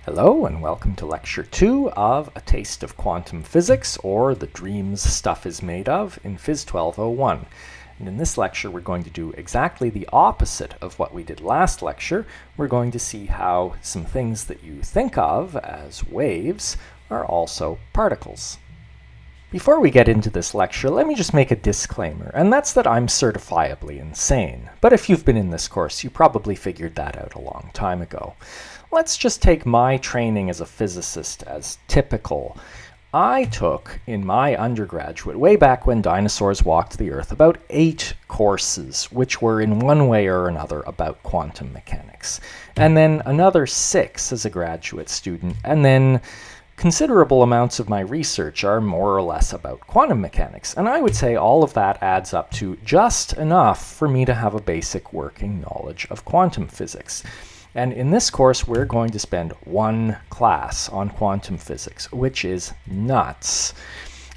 Hello and welcome to Lecture 2 of A Taste of Quantum Physics, or The Dreams Stuff is Made Of, in Phys 1201. And in this lecture we're going to do exactly the opposite of what we did last lecture. We're going to see how some things that you think of as waves are also particles. Before we get into this lecture, let me just make a disclaimer, and that's that I'm certifiably insane. But if you've been in this course, you probably figured that out a long time ago. Let's just take my training as a physicist as typical. I took, in my undergraduate, way back when dinosaurs walked the Earth, about 8 courses, which were in one way or another about quantum mechanics. And then another 6 as a graduate student, and then considerable amounts of my research are more or less about quantum mechanics. And I would say all of that adds up to just enough for me to have a basic working knowledge of quantum physics. And in this course, we're going to spend one class on quantum physics, which is nuts.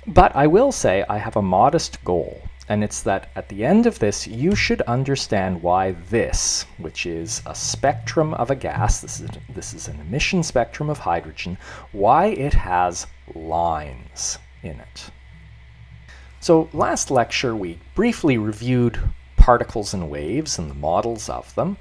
But I will say I have a modest goal, and it's that at the end of this, you should understand why this, which is a spectrum of a gas, this is an emission spectrum of hydrogen, why it has lines in it. So last lecture, we briefly reviewed particles and waves and the models of them,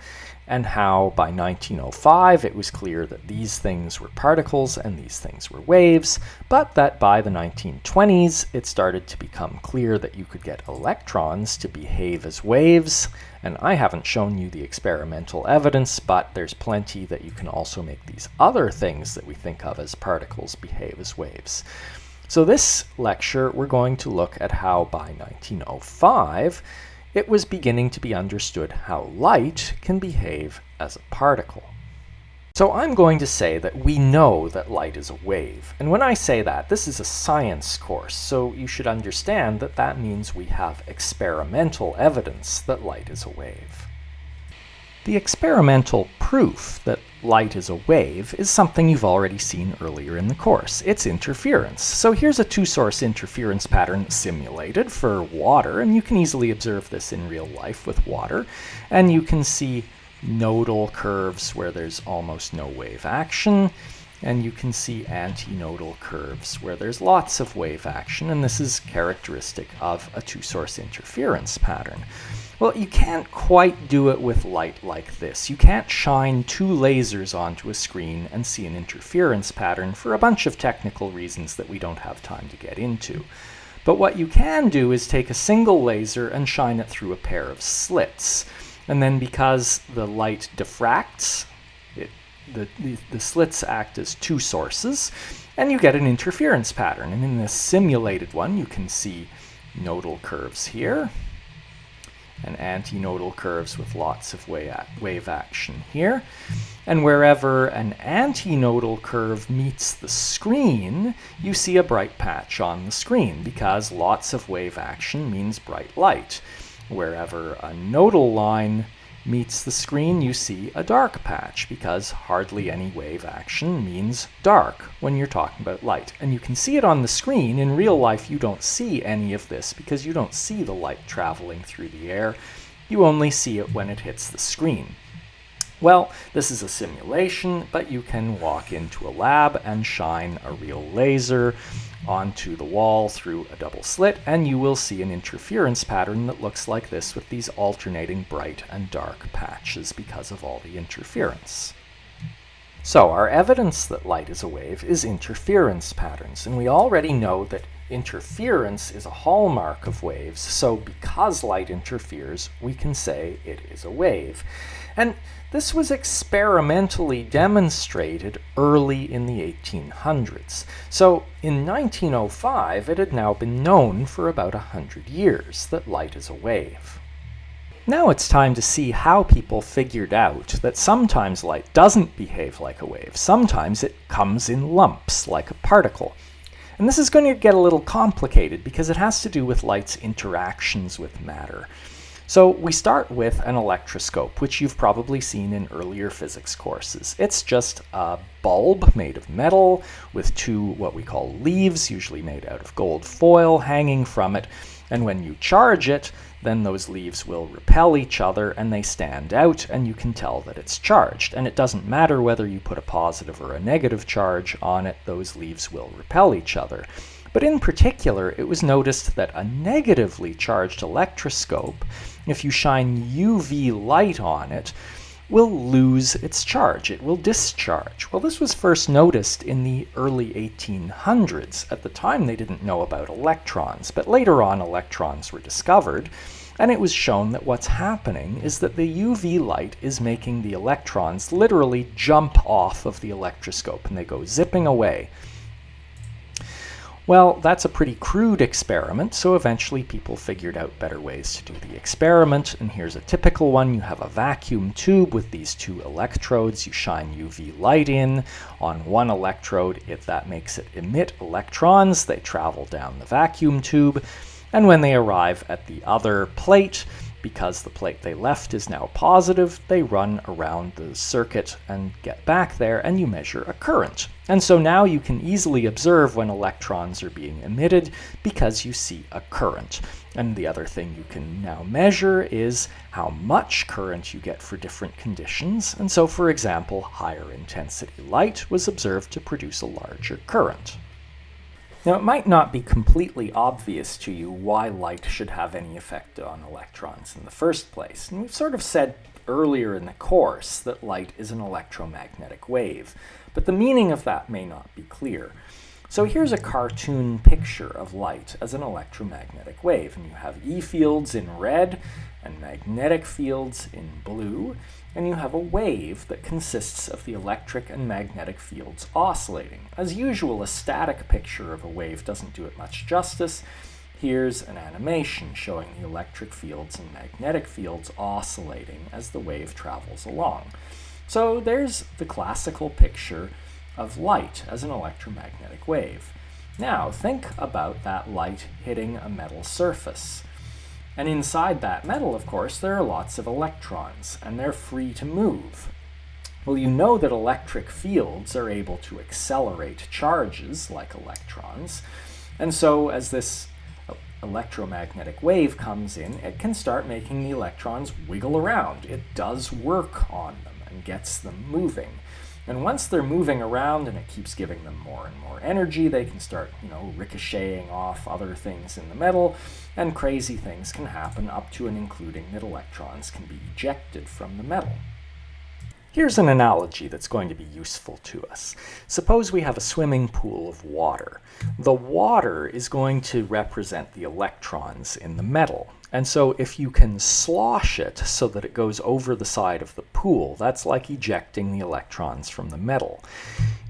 and how by 1905 it was clear that these things were particles and these things were waves, but that by the 1920s it started to become clear that you could get electrons to behave as waves. And I haven't shown you the experimental evidence, but there's plenty that you can also make these other things that we think of as particles behave as waves. So this lecture we're going to look at how by 1905 it was beginning to be understood how light can behave as a particle. So I'm going to say that we know that light is a wave. And when I say that, this is a science course, so you should understand that that means we have experimental evidence that light is a wave. The experimental proof that light is a wave is something you've already seen earlier in the course. It's interference. So here's a two-source interference pattern simulated for water, and you can easily observe this in real life with water. And you can see nodal curves where there's almost no wave action, and you can see antinodal curves where there's lots of wave action, and this is characteristic of a two-source interference pattern. Well, you can't quite do it with light like this. You can't shine 2 lasers onto a screen and see an interference pattern for a bunch of technical reasons that we don't have time to get into. But what you can do is take a single laser and shine it through a pair of slits. And then because the light diffracts, the slits act as 2 sources, and you get an interference pattern. And in this simulated one, you can see nodal curves here, and antinodal curves with lots of wave action here. And wherever an antinodal curve meets the screen, you see a bright patch on the screen, because lots of wave action means bright light. Wherever a nodal line meets the screen, you see a dark patch, because hardly any wave action means dark when you're talking about light. And you can see it on the screen. In real life, you don't see any of this because you don't see the light traveling through the air. You only see it when it hits the screen. Well, this is a simulation, but you can walk into a lab and shine a real laser onto the wall through a double slit, and you will see an interference pattern that looks like this with these alternating bright and dark patches because of all the interference. So our evidence that light is a wave is interference patterns, and we already know that interference is a hallmark of waves, so because light interferes, we can say it is a wave. And this was experimentally demonstrated early in the 1800s. So in 1905, it had now been known for about 100 years that light is a wave. Now it's time to see how people figured out that sometimes light doesn't behave like a wave. Sometimes it comes in lumps, like a particle. And this is going to get a little complicated because it has to do with light's interactions with matter. So we start with an electroscope, which you've probably seen in earlier physics courses. It's just a bulb made of metal with two what we call leaves, usually made out of gold foil, hanging from it. And when you charge it, then those leaves will repel each other and they stand out, and you can tell that it's charged. And it doesn't matter whether you put a positive or a negative charge on it, those leaves will repel each other. But in particular, it was noticed that a negatively charged electroscope, if you shine UV light on it, will lose its charge. It will discharge. Well, this was first noticed in the early 1800s. At the time, they didn't know about electrons, but later on, electrons were discovered, and it was shown that what's happening is that the UV light is making the electrons literally jump off of the electroscope, and they go zipping away. Well, that's a pretty crude experiment, so eventually people figured out better ways to do the experiment, and here's a typical one. You have a vacuum tube with these two electrodes. You shine UV light in on one electrode. That makes it emit electrons. They travel down the vacuum tube, and when they arrive at the other plate, because the plate they left is now positive, they run around the circuit and get back there, and you measure a current. And so now you can easily observe when electrons are being emitted because you see a current. And the other thing you can now measure is how much current you get for different conditions. And so, for example, higher intensity light was observed to produce a larger current. Now, it might not be completely obvious to you why light should have any effect on electrons in the first place. And we've sort of said earlier in the course that light is an electromagnetic wave, but the meaning of that may not be clear. So here's a cartoon picture of light as an electromagnetic wave, and you have E fields in red and magnetic fields in blue, and you have a wave that consists of the electric and magnetic fields oscillating. As usual, a static picture of a wave doesn't do it much justice. Here's an animation showing the electric fields and magnetic fields oscillating as the wave travels along. So there's the classical picture of light as an electromagnetic wave. Now think about that light hitting a metal surface. And inside that metal, of course, there are lots of electrons, and they're free to move. Well, you know that electric fields are able to accelerate charges like electrons, and so as this electromagnetic wave comes in, it can start making the electrons wiggle around. It does work on them and gets them moving. And once they're moving around and it keeps giving them more and more energy, they can start, ricocheting off other things in the metal, and crazy things can happen up to and including that electrons can be ejected from the metal. Here's an analogy that's going to be useful to us. Suppose we have a swimming pool of water. The water is going to represent the electrons in the metal. And so if you can slosh it so that it goes over the side of the pool, that's like ejecting the electrons from the metal.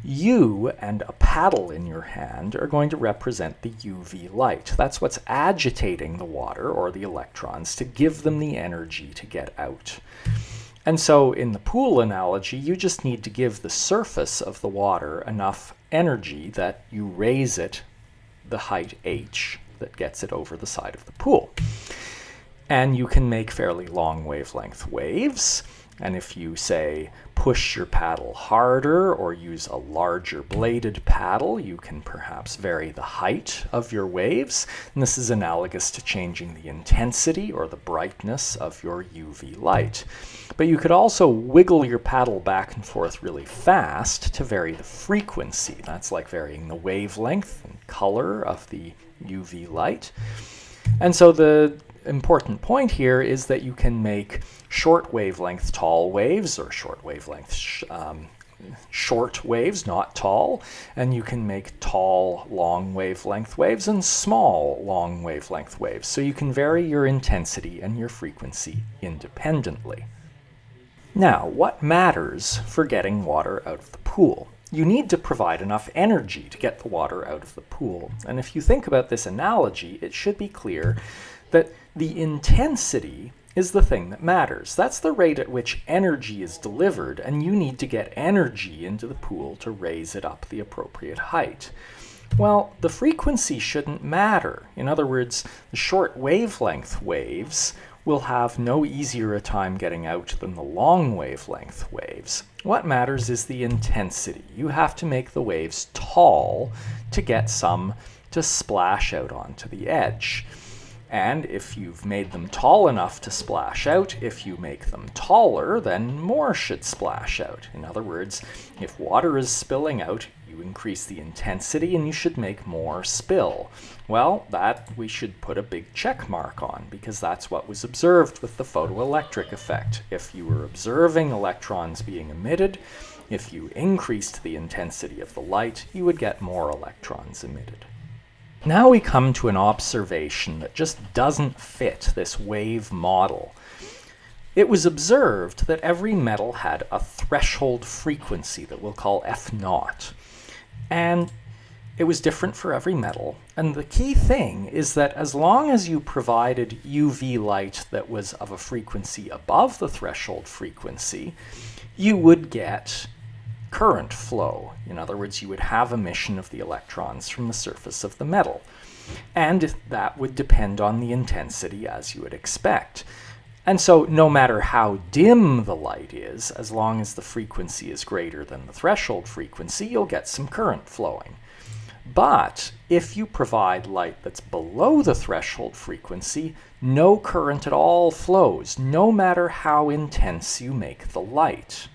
You and a paddle in your hand are going to represent the UV light. That's what's agitating the water or the electrons to give them the energy to get out. And so in the pool analogy, you just need to give the surface of the water enough energy that you raise it the height h that gets it over the side of the pool. And you can make fairly long wavelength waves. And if you, say, push your paddle harder or use a larger bladed paddle, you can perhaps vary the height of your waves. And this is analogous to changing the intensity or the brightness of your UV light. But you could also wiggle your paddle back and forth really fast to vary the frequency. That's like varying the wavelength and color of the UV light. And so the important point here is that you can make short wavelength tall waves, or short wavelength short waves, not tall, and you can make tall long wavelength waves and small long wavelength waves. So you can vary your intensity and your frequency independently. Now, what matters for getting water out of the pool? You need to provide enough energy to get the water out of the pool. And if you think about this analogy, it should be clear that the intensity is the thing that matters. That's the rate at which energy is delivered, and you need to get energy into the pool to raise it up the appropriate height. Well, the frequency shouldn't matter. In other words, the short wavelength waves will have no easier a time getting out than the long wavelength waves. What matters is the intensity. You have to make the waves tall to get some to splash out onto the edge. And if you've made them tall enough to splash out, if you make them taller, then more should splash out. In other words, if water is spilling out, you increase the intensity and you should make more spill. Well, that we should put a big check mark on, because that's what was observed with the photoelectric effect. If you were observing electrons being emitted, if you increased the intensity of the light, you would get more electrons emitted. Now we come to an observation that just doesn't fit this wave model. It was observed that every metal had a threshold frequency that we'll call F0. And it was different for every metal. And the key thing is that as long as you provided UV light that was of a frequency above the threshold frequency, you would get current flow. In other words, you would have emission of the electrons from the surface of the metal. And that would depend on the intensity, as you would expect. And so no matter how dim the light is, as long as the frequency is greater than the threshold frequency, you'll get some current flowing. But if you provide light that's below the threshold frequency, no current at all flows, no matter how intense you make the light.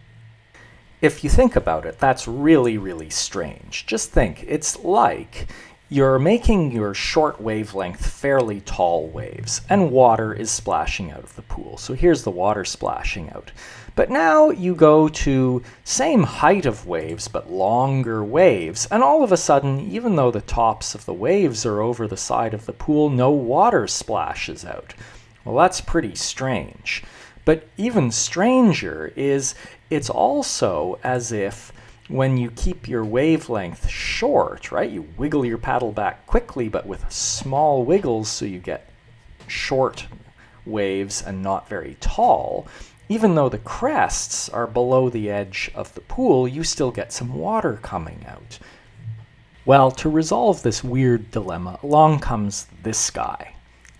If you think about it, that's really, really strange. Just think, it's like you're making your short wavelength fairly tall waves, and water is splashing out of the pool. So here's the water splashing out. But now you go to same height of waves, but longer waves, and all of a sudden, even though the tops of the waves are over the side of the pool, no water splashes out. Well, that's pretty strange. But even stranger is it's also as if when you keep your wavelength short, right? You wiggle your paddle back quickly, but with small wiggles, so you get short waves and not very tall. Even though the crests are below the edge of the pool, you still get some water coming out. Well, to resolve this weird dilemma, along comes this guy.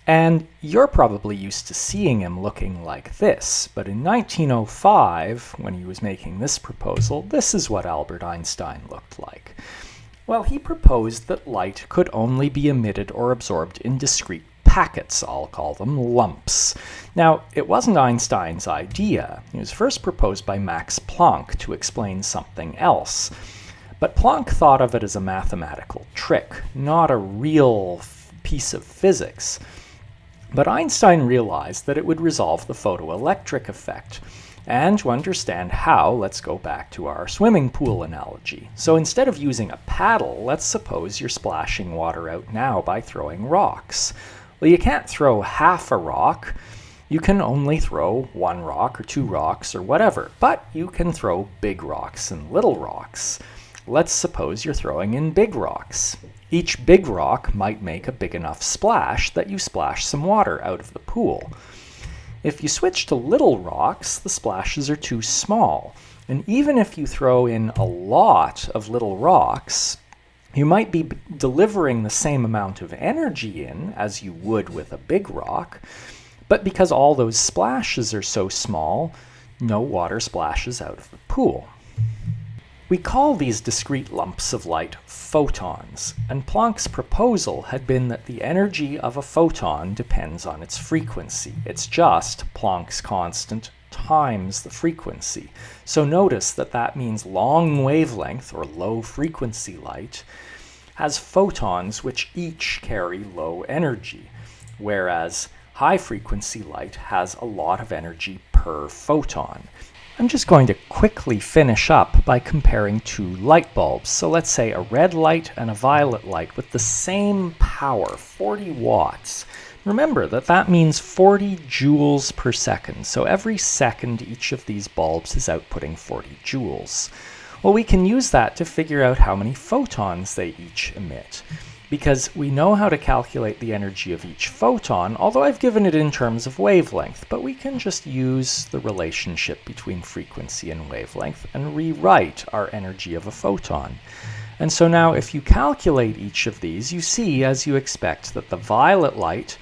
And you're probably used to seeing him looking like this, but in 1905, when he was making this proposal, this is what Albert Einstein looked like. Well, he proposed that light could only be emitted or absorbed in discrete packets, I'll call them lumps. Now, it wasn't Einstein's idea. It was first proposed by Max Planck to explain something else. But Planck thought of it as a mathematical trick, not a real piece of physics. But Einstein realized that it would resolve the photoelectric effect. And to understand how, let's go back to our swimming pool analogy. So instead of using a paddle, let's suppose you're splashing water out now by throwing rocks. Well, you can't throw half a rock. You can only throw one rock or two rocks or whatever. But you can throw big rocks and little rocks. Let's suppose you're throwing in big rocks. Each big rock might make a big enough splash that you splash some water out of the pool. If you switch to little rocks, the splashes are too small. And even if you throw in a lot of little rocks, you might be delivering the same amount of energy in as you would with a big rock, but because all those splashes are so small, no water splashes out of the pool. We call these discrete lumps of light photons, and Planck's proposal had been that the energy of a photon depends on its frequency. It's just Planck's constant times the frequency. So notice that that means long wavelength or low frequency light has photons which each carry low energy, whereas high frequency light has a lot of energy per photon. I'm just going to quickly finish up by comparing two light bulbs. So let's say a red light and a violet light with the same power, 40 watts. Remember that that means 40 joules per second. So every second each of these bulbs is outputting 40 joules. Well, we can use that to figure out how many photons they each emit, because we know how to calculate the energy of each photon, although I've given it in terms of wavelength, but we can just use the relationship between frequency and wavelength and rewrite our energy of a photon. And so now if you calculate each of these, you see, as you expect, that the violet light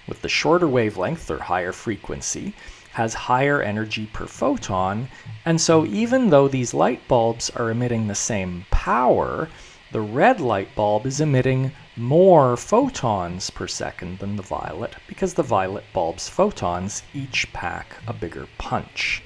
with the shorter wavelength or higher frequency has higher energy per photon, and so even though these light bulbs are emitting the same power, the red light bulb is emitting more photons per second than the violet because the violet bulb's photons each pack a bigger punch.